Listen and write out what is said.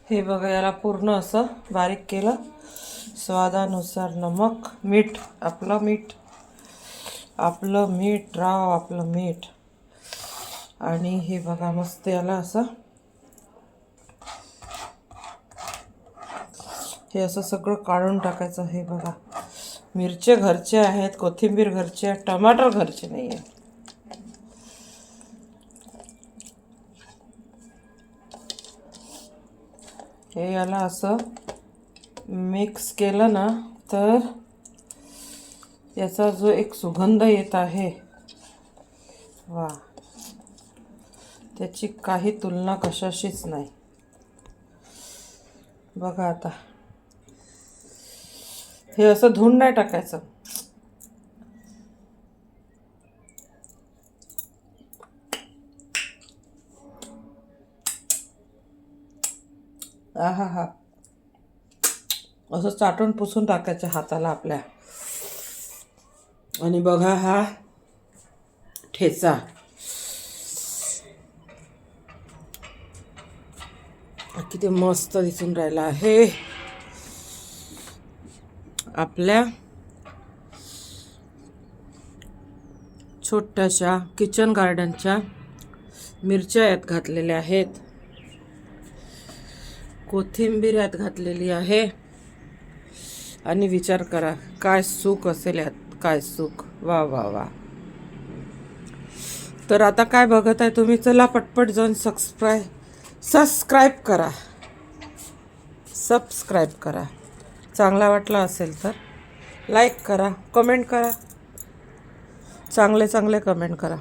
हे बघा, याला पूर्ण असं बारीक केलं. स्वादानुसार नमक, मीठ, आपलं मीठ राव, आपलं मीठ. आणि हे बघा, मस्त याला असं हे असं सगळं काढून टाकायचं. हे बघा, मिरचे घरचे आहेत, कोथिंबीर घरची आहे, टमाटर घरचे नाही आहे. हे याला असं मिक्स केलं ना तर याचा जो एक सुगंध येत आहे, वा, त्याची काही तुलना कशाशीच नाही. बघा आता हे असं धुवून नाही टाकायचं. हा हा, असं चाटून पुसून टाकायचं हाताला आपल्या. आणि बघा हा ठेचा, किती मस्त दिसून राहिला आहे. आपल्या छोट्याशा किचन गार्डनच्या मिरच्या यात घातलेल्या आहेत, कोथिंबीर यात घातलेली आहे. आणि विचार करा काय सुख असेल यात, काय सुख, वा वा वा. तर आता काय बघत आहे तुम्ही? चला पटपट जाऊन सबस्क्राईब करा. चांगला वाटला असेल तर लाईक करा, कमेंट करा, चांगले कमेंट करा.